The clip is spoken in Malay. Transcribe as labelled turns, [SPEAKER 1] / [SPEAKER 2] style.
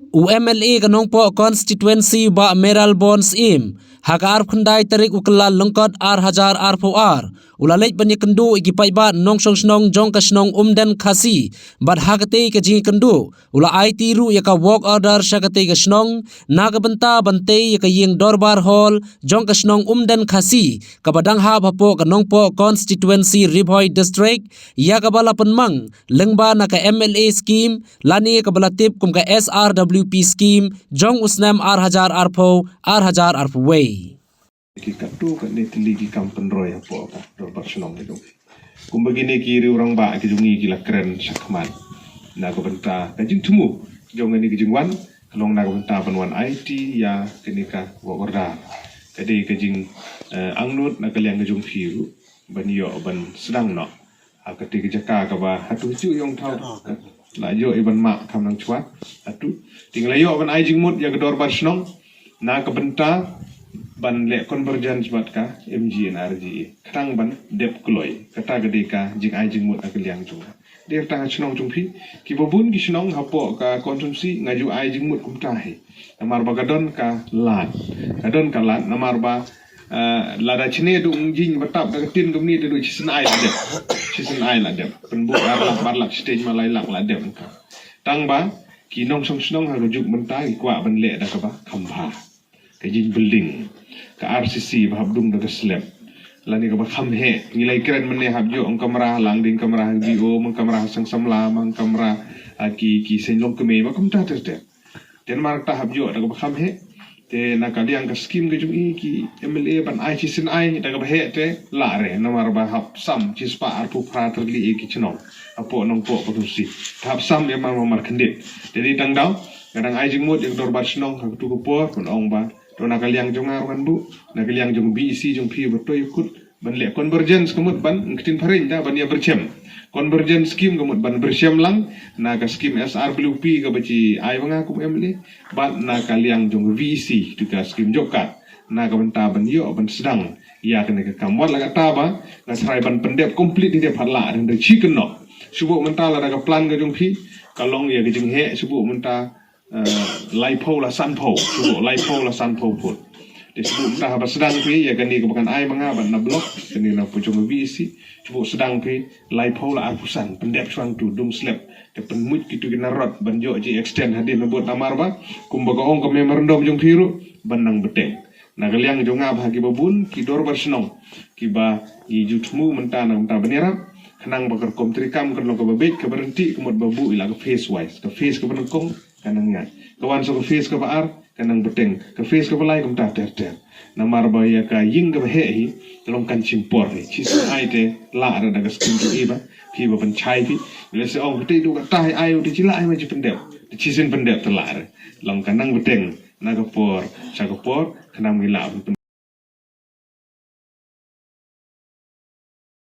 [SPEAKER 1] UMLA kanong po constituency ba Meral Bonds im haka arf khandai tarik ukla lungkot R1000 R4R ulalej bani kendu igipay ba nong snong jong kasnong umden khasi bad hakate ka jingi kendu ula IT ru yaka walk order syakate kasnong naga benta bante yaka ying dorbar hall jong kasnong umden khasi kabadang ha bapo kanong po constituency Ribhoy district yaka bala penmang lengba naka MLA scheme lani kabala tip kum ka SRWP scheme jong usnam R1000 R4 way
[SPEAKER 2] ki katu kan ne tiligi kampen roy po ka do barsenong itu kumbagine ki ri urang ba ki jungi ki lakren sakman na ko benta ka jing tumu jong ni ki jing wan kalong na ko benta panwan IT ya kenika wo orda kadi ka jing angnut na kaliang jung phiu ban yo ban sedang no akati ki jaka ka ba hatu chu yong thau la yo iban ma kam nang chwat hatu tingla yo ban ai jing mut ya gedor barsenong na ka benta ban le convergence bat ka MG and RG katang ban dep kloy kata gede ka jing ai jing mut akaliang chung der ta chnong chung phi ki bobun ki chnong hapo ka konsumsi ngaju ai jing mut kum tahi namar ba gadon ka lat namar ba lada chine du jing batap da tin gum ni du chisen ai la dep penbu barlak stage malai lak la dep ka tang ba ki nong chnong ha juk bentai kwa ban le da ka ba khamba ka jing building ka RCC bahab daga slab lani ka bakham he nilai keren mene habjo ang kamera lang ding kamera video mang kamera sang samla mang kamera ki senlong keme ba kum ta terte ten mar ta habjo daga bakham he te nakaliang ka scheme ke jungi ki MLA ban ai sin ai daga he te lare namar ba hab sam chispa arpu praterli ki chino apo nong po produksi hab sam ya mar khendit jadi tangdau kadang ai jingmut yang dor barsnong ha tu ko por kon ong ba to nakaliang jonga kan bu nakaliang jong BC jong phi batoy kut ban le convergence kumut ban ngtin pharin da ban ya berchem convergence scheme kumut ban berchem lang na ka scheme SRWP ka baci ai banga kum MLA ban nakaliang jong VC tu ka scheme jokat na ka ban ta ban yo ban sedang ya kena ka kamwat la ka ta ba na srai ban pendep complete di dep hala dan chicken no subu mentala da ka plan ka jong phi kalong ya ke jing he subu menta laipo la sanpo subo laipo la sanpo pun disebut dah sedang pi ya gani kebakan ai manga ban na blok kini na pujung VC subo sedang pi laipo la akusan pendep chuang tu dum slap te penmut kitu kena rot ban jo ji extend hadir na buat namar ba kumbaga ong ke memorandum jong phiru banang beteng na galiang jonga bhagi babun ki dor barsenong ki ba i jutmu mentana menta benera kanang bakar komtrikam kan lo ka babet ka berhenti kemut babu ila ka face wise ka face ka benengkong kanang nga kawan so ka face ka baar kanang beteng ka face ka balai kum ta ter namar ba ya ka ying ka he hi long kan chimpor hi chis ai te la ra daga skin tu iba ki ba pan chai pi le se ong te du ka tai ai u ti chila ai ma ji pendep ti chisin pendep te la ra long kanang beteng na ka por cha ka por kanang mi la